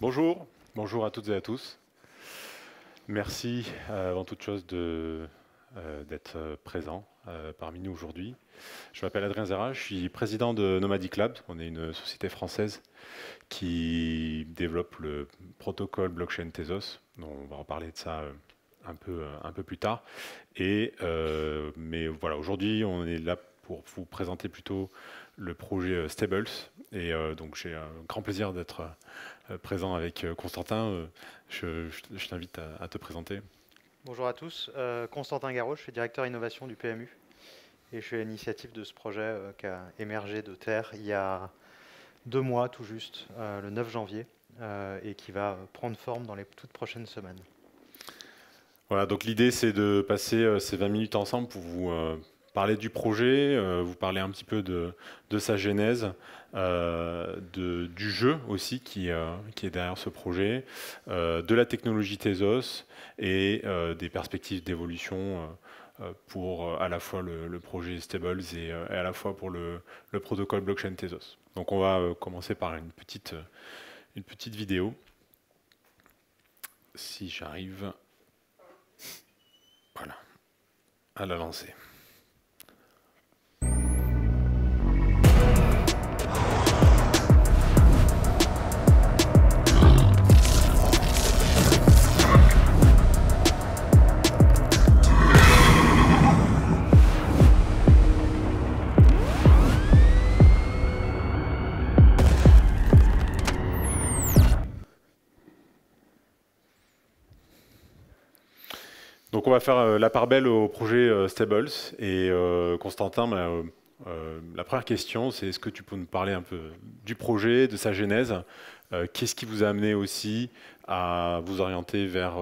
Bonjour, bonjour à toutes et à tous. Merci avant toute chose d'être présent parmi nous aujourd'hui. Je m'appelle Adrien Zera, je suis président de Nomadic Labs. On est une société française qui développe le protocole blockchain Tezos. On va en parler de ça un peu plus tard. Mais voilà, aujourd'hui, on est là pour vous présenter plutôt le projet Stables. Donc j'ai un grand plaisir d'être présent avec Constantin. Je t'invite à te présenter. Bonjour à tous, Constantin Garot, je suis directeur innovation du PMU et je suis à l'initiative de ce projet qui a émergé de terre il y a 2 mois tout juste, le 9 janvier, et qui va prendre forme dans les toutes prochaines semaines. Voilà, donc l'idée c'est de passer ces 20 minutes ensemble pour vous parler du projet, vous parler un petit peu de sa genèse, du jeu aussi qui est derrière ce projet, de la technologie Tezos et des perspectives d'évolution pour à la fois le projet Stables et à la fois pour le protocole blockchain Tezos. Donc on va commencer par une petite vidéo, si j'arrive voilà, à la lancer. Donc on va faire la part belle au projet Stables. Et Constantin, la première question, c'est est-ce que tu peux nous parler un peu du projet, de sa genèse? Qu'est-ce qui vous a amené aussi à vous orienter vers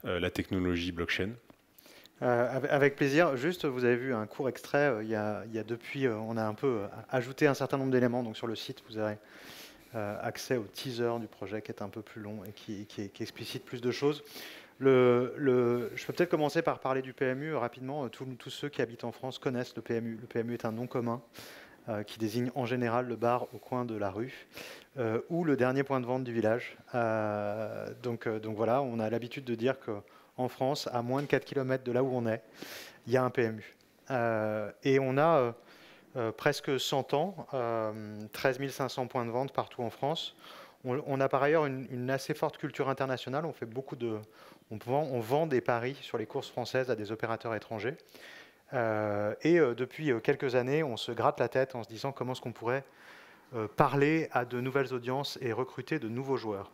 la technologie blockchain? Avec plaisir, juste vous avez vu un court extrait, il y a depuis, on a un peu ajouté un certain nombre d'éléments, donc sur le site vous aurez accès au teaser du projet qui est un peu plus long et qui explicite plus de choses. Je peux peut-être commencer par parler du PMU rapidement. Tous ceux qui habitent en France connaissent le PMU. Le PMU est un nom commun qui désigne en général le bar au coin de la rue ou le dernier point de vente du village. Donc voilà, on a l'habitude de dire qu'en France, à moins de 4 km de là où on est, il y a un PMU. Et on a presque 100 ans, 13 500 points de vente partout en France. On a par ailleurs une assez forte culture internationale. On fait on vend des paris sur les courses françaises à des opérateurs étrangers. Depuis quelques années, on se gratte la tête en se disant comment est-ce qu'on pourrait parler à de nouvelles audiences et recruter de nouveaux joueurs.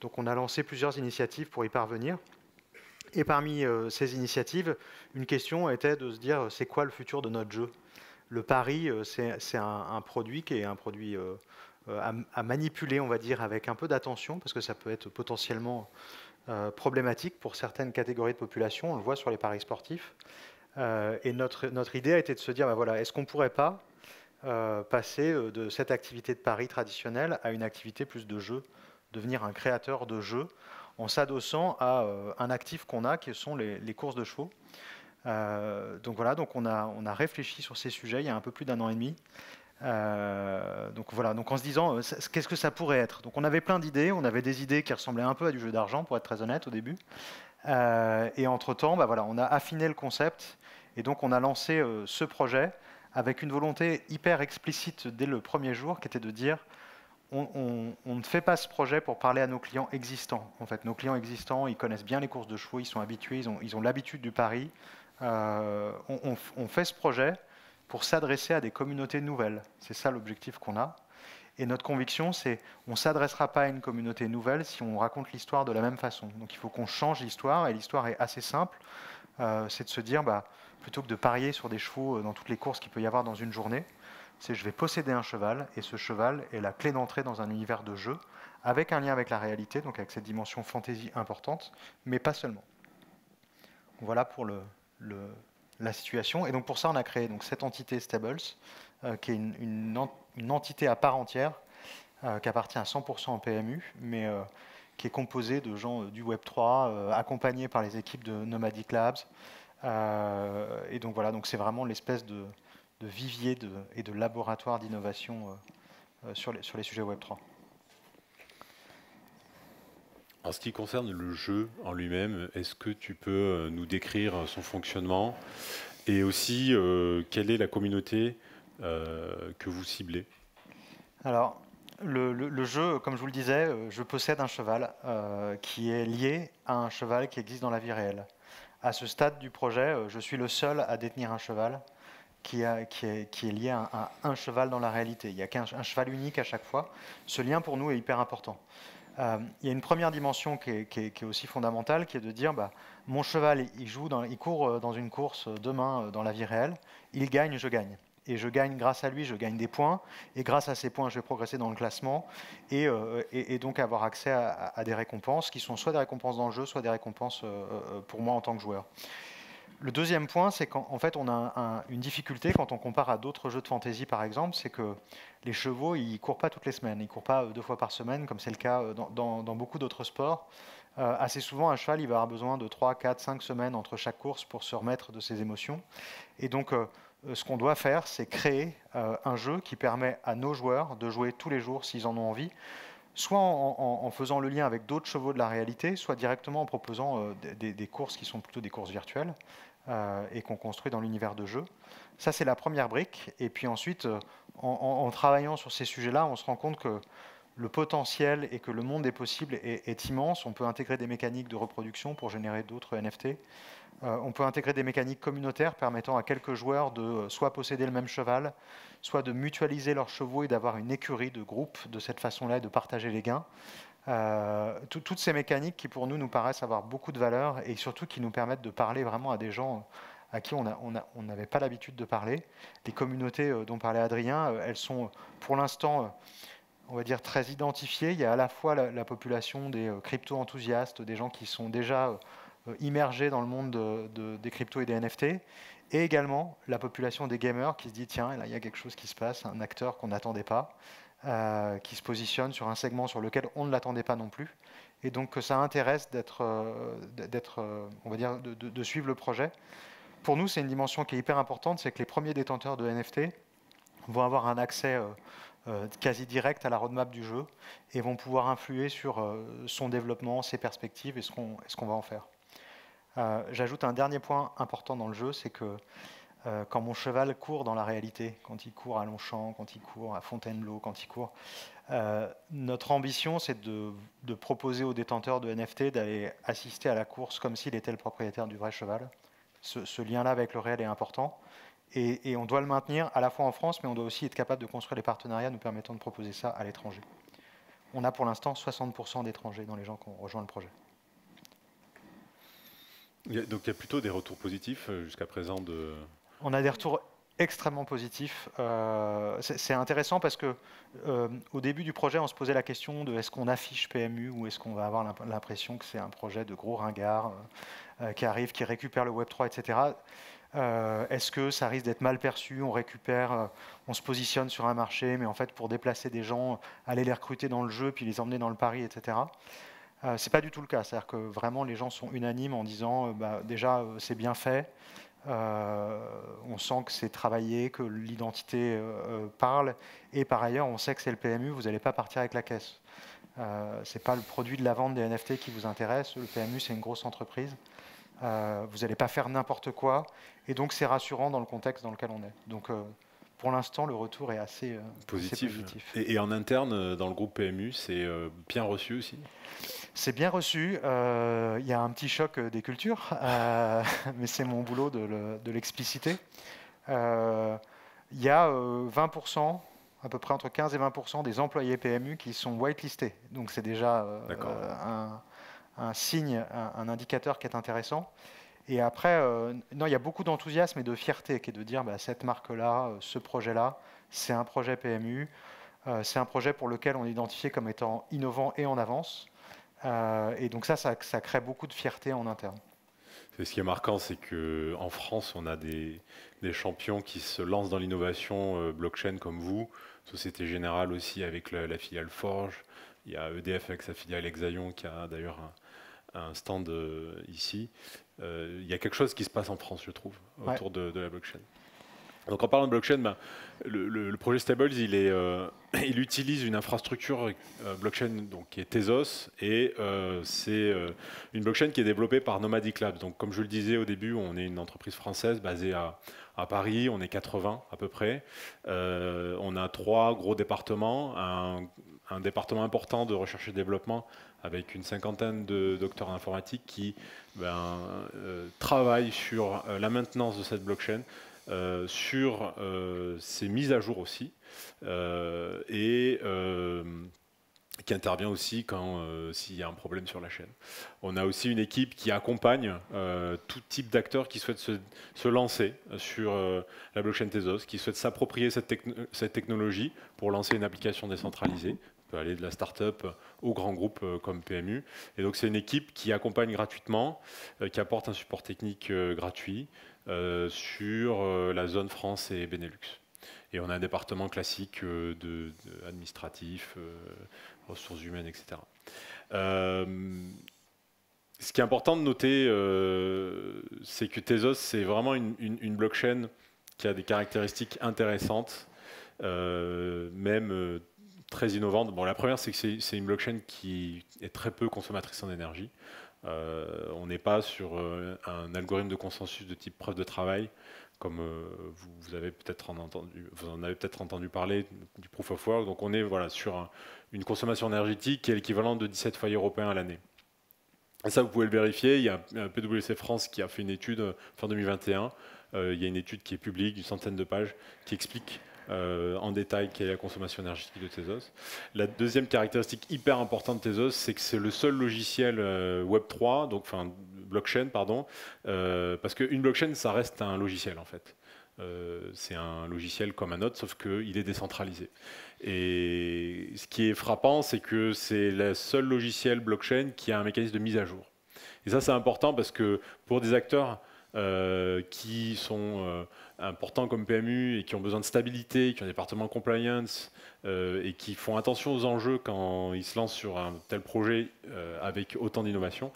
Donc on a lancé plusieurs initiatives pour y parvenir. Et parmi ces initiatives, une question était de se dire c'est quoi le futur de notre jeu? Le pari, c'est un produit qui est un produit à manipuler, on va dire, avec un peu d'attention, parce que ça peut être potentiellement problématique pour certaines catégories de population. On le voit sur les paris sportifs. Et notre idée a été de se dire, ben voilà, est-ce qu'on ne pourrait pas passer de cette activité de pari traditionnelle à une activité plus de jeu, devenir un créateur de jeux, en s'adossant à un actif qu'on a, qui sont les courses de chevaux. Donc voilà, donc on a réfléchi sur ces sujets il y a un peu plus d'1 an et demi. Donc voilà, donc en se disant qu'est-ce que ça pourrait être. Donc on avait plein d'idées, on avait des idées qui ressemblaient un peu à du jeu d'argent, pour être très honnête au début. Et entre-temps, bah voilà, on a affiné le concept et donc on a lancé ce projet avec une volonté hyper explicite dès le premier jour, qui était de dire on ne fait pas ce projet pour parler à nos clients existants. En fait, nos clients existants, ils connaissent bien les courses de chevaux, ils sont habitués, ils ont l'habitude du pari. On fait ce projet pour s'adresser à des communautés nouvelles. C'est ça l'objectif qu'on a. Et notre conviction, c'est qu'on ne s'adressera pas à une communauté nouvelle si on raconte l'histoire de la même façon. Donc il faut qu'on change l'histoire, et l'histoire est assez simple. C'est de se dire, plutôt que de parier sur des chevaux dans toutes les courses qu'il peut y avoir dans une journée, c'est je vais posséder un cheval, et ce cheval est la clé d'entrée dans un univers de jeu, avec un lien avec la réalité, donc avec cette dimension fantasy importante, mais pas seulement. Voilà pour la situation. Et donc pour ça, on a créé donc cette entité Stables, qui est une entité à part entière, qui appartient à 100% au PMU, mais qui est composée de gens du Web3, accompagnés par les équipes de Nomadic Labs. Et donc voilà, donc c'est vraiment l'espèce de vivier et de laboratoire d'innovation sur les sujets Web3. En ce qui concerne le jeu en lui-même, est-ce que tu peux nous décrire son fonctionnement et aussi quelle est la communauté que vous ciblez? Alors, le jeu, comme je vous le disais, je possède un cheval qui est lié à un cheval qui existe dans la vie réelle. À ce stade du projet, je suis le seul à détenir un cheval qui est lié à un cheval dans la réalité. Il n'y a qu'un cheval unique à chaque fois. Ce lien pour nous est hyper important. Il y a une première dimension qui est aussi fondamentale, qui est de dire, mon cheval, il court dans une course demain dans la vie réelle, il gagne, je gagne. Et je gagne grâce à lui, je gagne des points, et grâce à ces points, je vais progresser dans le classement, et donc avoir accès à des récompenses, qui sont soit des récompenses dans le jeu, soit des récompenses pour moi en tant que joueur. Le deuxième point, c'est qu'en fait, on a une difficulté quand on compare à d'autres jeux de fantasy, par exemple, c'est que les chevaux, ils ne courent pas toutes les semaines, ils ne courent pas 2 fois par semaine, comme c'est le cas dans beaucoup d'autres sports. Assez souvent, un cheval, il va avoir besoin de 3, 4, 5 semaines entre chaque course pour se remettre de ses émotions. Et donc, ce qu'on doit faire, c'est créer un jeu qui permet à nos joueurs de jouer tous les jours s'ils en ont envie, soit en faisant le lien avec d'autres chevaux de la réalité, soit directement en proposant des courses qui sont plutôt des courses virtuelles et qu'on construit dans l'univers de jeu. Ça, c'est la première brique. Et puis ensuite, en travaillant sur ces sujets-là, on se rend compte que le potentiel et que le monde des possibles est immense. On peut intégrer des mécaniques de reproduction pour générer d'autres NFT. On peut intégrer des mécaniques communautaires permettant à quelques joueurs de soit posséder le même cheval, soit de mutualiser leurs chevaux et d'avoir une écurie de groupe de cette façon-là et de partager les gains. Toutes ces mécaniques qui pour nous paraissent avoir beaucoup de valeur et surtout qui nous permettent de parler vraiment à des gens à qui on n'avait pas l'habitude de parler. Les communautés dont parlait Adrien, elles sont pour l'instant, on va dire, très identifiées. Il y a à la fois la population des crypto-enthousiastes, des gens qui sont déjà immergés dans le monde des cryptos et des NFT, et également la population des gamers qui se dit tiens, là il y a quelque chose qui se passe, un acteur qu'on n'attendait pas, qui se positionne sur un segment sur lequel on ne l'attendait pas non plus, et donc que ça intéresse on va dire, de suivre le projet. Pour nous, c'est une dimension qui est hyper importante, c'est que les premiers détenteurs de NFT vont avoir un accès quasi direct à la roadmap du jeu et vont pouvoir influer sur son développement, ses perspectives et ce qu'on va en faire. J'ajoute un dernier point important dans le jeu, c'est que quand mon cheval court dans la réalité, quand il court à Longchamp, quand il court à Fontainebleau, quand il court, notre ambition, c'est de proposer aux détenteurs de NFT d'aller assister à la course comme s'il était le propriétaire du vrai cheval. Ce lien-là avec le réel est important. Et on doit le maintenir à la fois en France, mais on doit aussi être capable de construire les partenariats nous permettant de proposer ça à l'étranger. On a pour l'instant 60% d'étrangers dans les gens qui ont rejoint le projet. Donc il y a plutôt des retours positifs jusqu'à présent de... On a des retours extrêmement positifs. C'est intéressant parce que au début du projet, on se posait la question de est-ce qu'on affiche PMU ou est-ce qu'on va avoir l'impression que c'est un projet de gros ringards qui arrive, qui récupère le Web3, etc. Est-ce que ça risque d'être mal perçu? On récupère, on se positionne sur un marché, mais en fait pour déplacer des gens, aller les recruter dans le jeu, puis les emmener dans le pari, etc. C'est pas du tout le cas. C'est-à-dire que vraiment les gens sont unanimes en disant déjà c'est bien fait. On sent que c'est travaillé, que l'identité parle, et par ailleurs, on sait que c'est le PMU, vous n'allez pas partir avec la caisse. C'est pas le produit de la vente des NFT qui vous intéresse, le PMU c'est une grosse entreprise, vous n'allez pas faire n'importe quoi, et donc c'est rassurant dans le contexte dans lequel on est. Donc pour l'instant, le retour est assez positif. Et en interne, dans le groupe PMU, c'est bien reçu aussi? C'est bien reçu. Il y a un petit choc des cultures, mais c'est mon boulot de l'expliciter. Il y a 20%, à peu près entre 15 et 20% des employés PMU qui sont whitelistés. Donc c'est déjà un signe, un indicateur qui est intéressant. Et après, non, il y a beaucoup d'enthousiasme et de fierté qui est de dire cette marque-là, ce projet-là, c'est un projet PMU, c'est un projet pour lequel on est identifié comme étant innovant et en avance. Et donc ça crée beaucoup de fierté en interne. Ce qui est marquant, c'est qu'en France, on a des champions qui se lancent dans l'innovation blockchain comme vous, Société Générale aussi avec la filiale Forge, il y a EDF avec sa filiale Exaion qui a d'ailleurs un stand ici. Il y a quelque chose qui se passe en France, je trouve, autour de la blockchain. Donc en parlant de blockchain, le projet Stables, il utilise une infrastructure blockchain donc, qui est Tezos, et c'est une blockchain qui est développée par Nomadic Labs. Donc comme je le disais au début, on est une entreprise française basée à Paris, on est 80 à peu près. On a 3 gros départements, un département important de recherche et développement avec une cinquantaine de docteurs en informatique qui travaillent sur la maintenance de cette blockchain, sur ses mises à jour aussi, et qui intervient aussi quand s'il y a un problème sur la chaîne. On a aussi une équipe qui accompagne tout type d'acteurs qui souhaitent se lancer sur la blockchain Tezos, qui souhaitent s'approprier cette technologie pour lancer une application décentralisée. On peut aller de la start-up au grand groupe comme PMU. Et donc c'est une équipe qui accompagne gratuitement, qui apporte un support technique gratuit sur la zone France et Benelux. Et on a un département classique administratif, ressources humaines, etc. Ce qui est important de noter, c'est que Tezos, c'est vraiment une blockchain qui a des caractéristiques intéressantes, même très innovantes. Bon, la première, c'est que c'est une blockchain qui est très peu consommatrice en énergie. On n'est pas sur un algorithme de consensus de type preuve de travail, comme vous en avez peut-être entendu parler du proof of work. Donc on est sur une consommation énergétique qui est l'équivalent de 17 foyers européens à l'année. Et ça, vous pouvez le vérifier. Il y a PwC France qui a fait une étude fin 2021. Il y a une étude qui est publique d'une centaine de pages qui explique en détail quelle est la consommation énergétique de Tezos. La deuxième caractéristique hyper importante de Tezos, c'est que c'est le seul logiciel Web3, donc enfin blockchain, pardon, parce qu'une blockchain, ça reste un logiciel en fait. C'est un logiciel comme un autre, sauf qu'il est décentralisé. Et ce qui est frappant, c'est que c'est le seul logiciel blockchain qui a un mécanisme de mise à jour. Et ça, c'est important parce que pour des acteurs qui sont importants comme PMU et qui ont besoin de stabilité, qui ont un département compliance et qui font attention aux enjeux quand ils se lancent sur un tel projet avec autant d'innovation,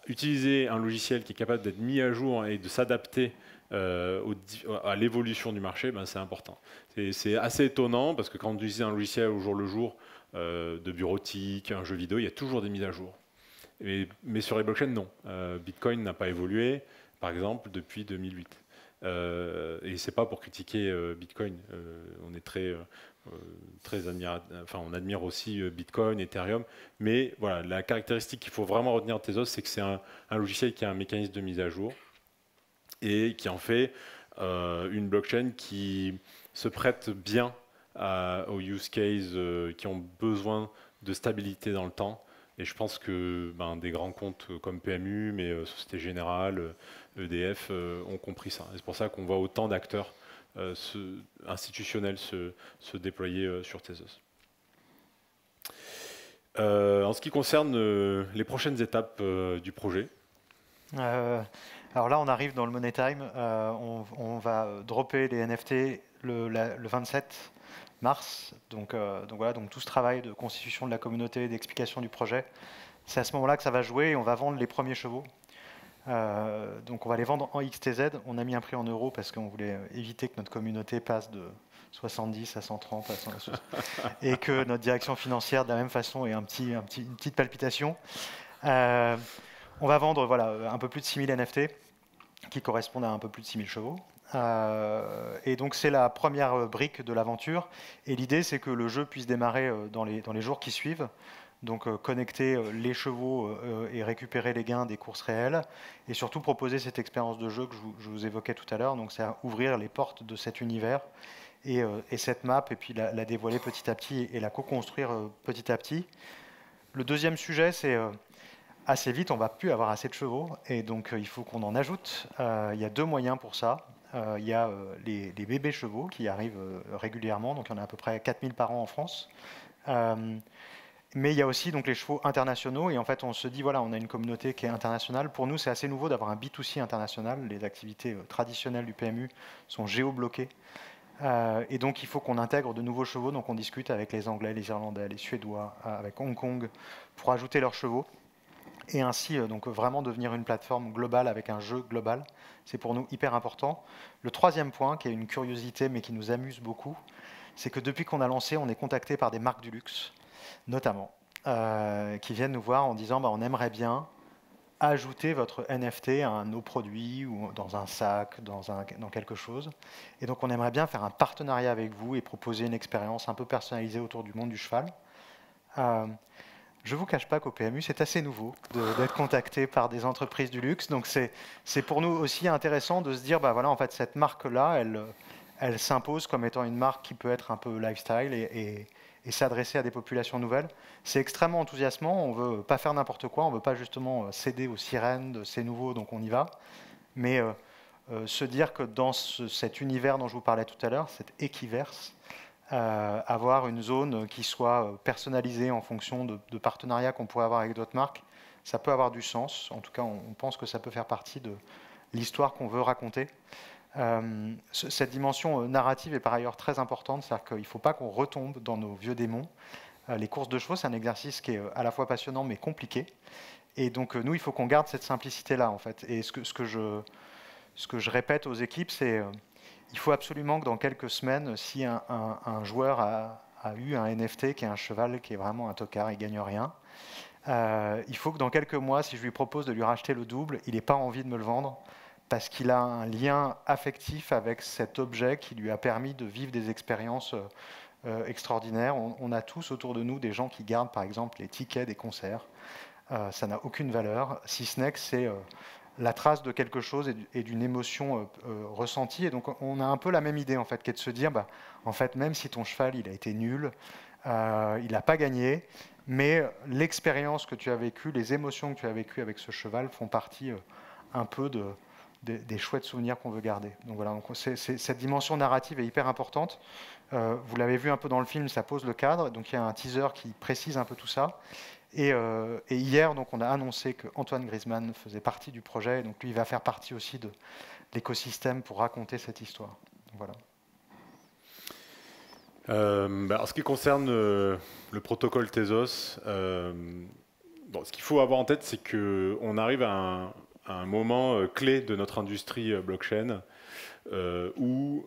utiliser un logiciel qui est capable d'être mis à jour et de s'adapter à l'évolution du marché, c'est important. C'est assez étonnant parce que quand on utilise un logiciel au jour le jour de bureautique, un jeu vidéo, il y a toujours des mises à jour. Mais sur les blockchains, non. Bitcoin n'a pas évolué, par exemple, depuis 2008. Et c'est pas pour critiquer Bitcoin. On est on admire aussi Bitcoin, Ethereum. Mais voilà, la caractéristique qu'il faut vraiment retenir de Tezos, c'est que c'est un logiciel qui a un mécanisme de mise à jour et qui en fait une blockchain qui se prête bien aux use cases qui ont besoin de stabilité dans le temps. Et je pense que des grands comptes comme PMU, mais Société Générale, EDF ont compris ça. C'est pour ça qu'on voit autant d'acteurs institutionnels se déployer sur Tezos. En ce qui concerne les prochaines étapes du projet. Alors là, on arrive dans le Money Time. On va dropper les NFT le 27 mars. Donc voilà, donc tout ce travail de constitution de la communauté, d'explication du projet, c'est à ce moment-là que ça va jouer et on va vendre les premiers chevaux. Donc on va les vendre en XTZ. On a mis un prix en euros parce qu'on voulait éviter que notre communauté passe de 70 à 130 à 160 et que notre direction financière de la même façon ait une petite palpitation. On va vendre un peu plus de 6000 NFT qui correspondent à un peu plus de 6000 chevaux. Et donc c'est la première brique de l'aventure. Et l'idée, c'est que le jeu puisse démarrer dans les jours qui suivent. Donc connecter les chevaux et récupérer les gains des courses réelles. Et surtout proposer cette expérience de jeu que je vous évoquais tout à l'heure. Donc c'est ouvrir les portes de cet univers et cette map, et puis la dévoiler petit à petit et la co-construire petit à petit. Le deuxième sujet, c'est assez vite, on ne va plus avoir assez de chevaux. Et donc il faut qu'on en ajoute. Il y a 2 moyens pour ça. Il y a les bébés chevaux qui arrivent régulièrement, donc il y en a à peu près 4000 par an en France. Mais il y a aussi donc les chevaux internationaux, et en fait on se dit voilà, on a une communauté qui est internationale. Pour nous, c'est assez nouveau d'avoir un B2C international. Les activités traditionnelles du PMU sont géobloquées. Et donc il faut qu'on intègre de nouveaux chevaux. Donc on discute avec les Anglais, les Irlandais, les Suédois, avec Hong Kong pour ajouter leurs chevaux. et ainsi donc vraiment devenir une plateforme globale avec un jeu global. C'est pour nous hyper important. Le troisième point, qui est une curiosité mais qui nous amuse beaucoup, c'est que depuis qu'on a lancé, on est contacté par des marques du luxe, notamment, qui viennent nous voir en disant on aimerait bien ajouter votre NFT à nos produits ou dans un sac, dans quelque chose. Et donc on aimerait bien faire un partenariat avec vous et proposer une expérience un peu personnalisée autour du monde du cheval. Je ne vous cache pas qu'au PMU, c'est assez nouveau d'être contacté par des entreprises du luxe. Donc c'est pour nous aussi intéressant de se dire, voilà, en fait, cette marque-là, elle s'impose comme étant une marque qui peut être un peu lifestyle et s'adresser à des populations nouvelles. C'est extrêmement enthousiasmant. On ne veut pas faire n'importe quoi. On ne veut pas justement céder aux sirènes de ces nouveaux, donc on y va. Mais se dire que dans cet univers dont je vous parlais tout à l'heure, cet Equiverse, avoir une zone qui soit personnalisée en fonction de partenariats qu'on pourrait avoir avec d'autres marques, ça peut avoir du sens. En tout cas, on pense que ça peut faire partie de l'histoire qu'on veut raconter. Cette dimension narrative est par ailleurs très importante, c'est-à-dire qu'il ne faut pas qu'on retombe dans nos vieux démons. Les courses de chevaux, c'est un exercice qui est à la fois passionnant mais compliqué. Et donc nous, il faut qu'on garde cette simplicité-là, en fait. Et ce que je répète aux équipes, c'est il faut absolument que dans quelques semaines, si un joueur a eu un NFT qui est un cheval qui est vraiment un tocard, il ne gagne rien, il faut que dans quelques mois, si je lui propose de lui racheter le double, il n'ait pas envie de me le vendre parce qu'il a un lien affectif avec cet objet qui lui a permis de vivre des expériences extraordinaires. On a tous autour de nous des gens qui gardent par exemple les tickets des concerts. Ça n'a aucune valeur, si ce n'est que c'est la trace de quelque chose et d'une émotion ressentie. Et donc on a un peu la même idée en fait, qui est de se dire, en fait, même si ton cheval il a été nul, il n'a pas gagné, mais l'expérience que tu as vécue, les émotions que tu as vécues avec ce cheval font partie un peu des chouettes souvenirs qu'on veut garder. Donc voilà, cette dimension narrative est hyper importante. Vous l'avez vu un peu dans le film, ça pose le cadre. Donc il y a un teaser qui précise un peu tout ça. Et hier, donc, on a annoncé qu'Antoine Griezmann faisait partie du projet. Donc lui, il va faire partie aussi de l'écosystème pour raconter cette histoire. Donc, voilà. En ce qui concerne le protocole Tezos, ce qu'il faut avoir en tête, c'est qu'on arrive à un moment clé de notre industrie blockchain où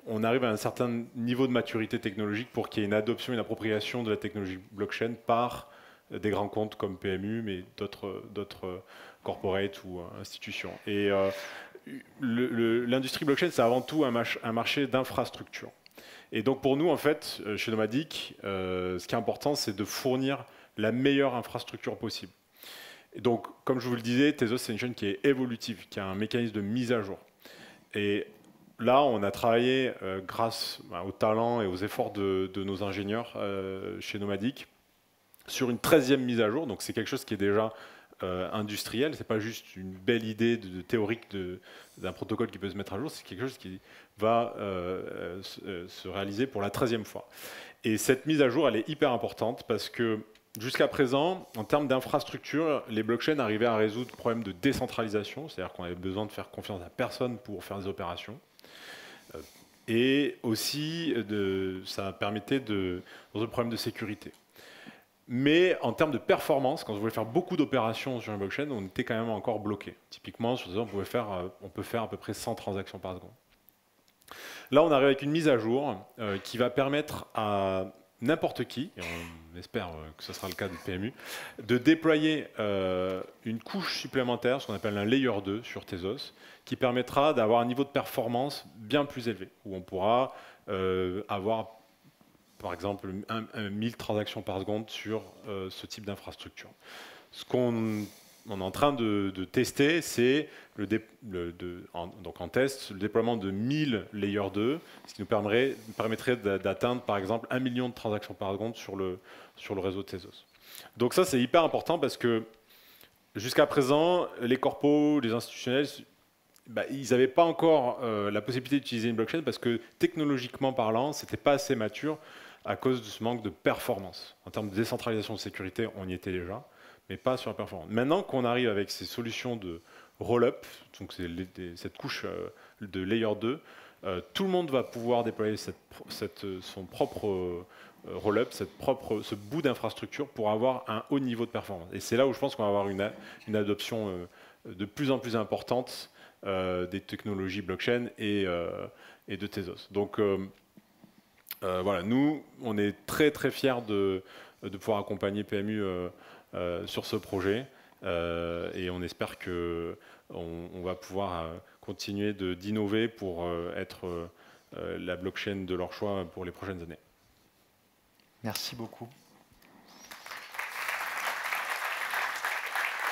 on arrive à un certain niveau de maturité technologique pour qu'il y ait une adoption, une appropriation de la technologie blockchain par des grands comptes comme PMU, mais d'autres corporates ou institutions. Et l'industrie blockchain, c'est avant tout un marché d'infrastructure. Et donc pour nous, en fait, chez Nomadic, ce qui est important, c'est de fournir la meilleure infrastructure possible. Et donc, comme je vous le disais, Tezos, c'est une chaîne qui est évolutive, qui a un mécanisme de mise à jour. Et là, on a travaillé grâce au talent et aux efforts de nos ingénieurs chez Nomadic sur une 13e mise à jour. Donc c'est quelque chose qui est déjà industriel, c'est pas juste une belle idée théorique d'un protocole qui peut se mettre à jour, c'est quelque chose qui va se réaliser pour la 13e fois. Et cette mise à jour, elle est hyper importante parce que jusqu'à présent, en termes d'infrastructure, les blockchains arrivaient à résoudre le problème de décentralisation, c'est-à-dire qu'on avait besoin de faire confiance à personne pour faire des opérations. Et aussi, ça permettait de résoudre le problème de sécurité. Mais en termes de performance, quand on voulait faire beaucoup d'opérations sur une blockchain, on était quand même encore bloqué. Typiquement, sur on peut faire à peu près 100 transactions par seconde. Là, on arrive avec une mise à jour qui va permettre à n'importe qui, et on espère que ce sera le cas du PMU, de déployer une couche supplémentaire, ce qu'on appelle un layer 2 sur Tezos, qui permettra d'avoir un niveau de performance bien plus élevé, où on pourra avoir par exemple 1000 transactions par seconde sur ce type d'infrastructure. Ce qu'on est en train de tester, c'est donc en test, le déploiement de 1000 layer 2, ce qui nous permettrait d'atteindre par exemple 1 million de transactions par seconde sur le réseau Tezos. Donc ça, c'est hyper important parce que jusqu'à présent, les corpos, les institutionnels, ils n'avaient pas encore la possibilité d'utiliser une blockchain parce que technologiquement parlant, ce n'était pas assez mature à cause de ce manque de performance. En termes de décentralisation de sécurité, on y était déjà, mais pas sur la performance. Maintenant qu'on arrive avec ces solutions de roll-up, donc cette couche de layer 2, tout le monde va pouvoir déployer son propre roll-up, ce bout d'infrastructure pour avoir un haut niveau de performance. Et c'est là où je pense qu'on va avoir une adoption de plus en plus importante des technologies blockchain et de Tezos. Donc voilà, nous, on est très très fiers de pouvoir accompagner PMU sur ce projet et on espère qu'on va pouvoir continuer d'innover pour être la blockchain de leur choix pour les prochaines années. Merci beaucoup.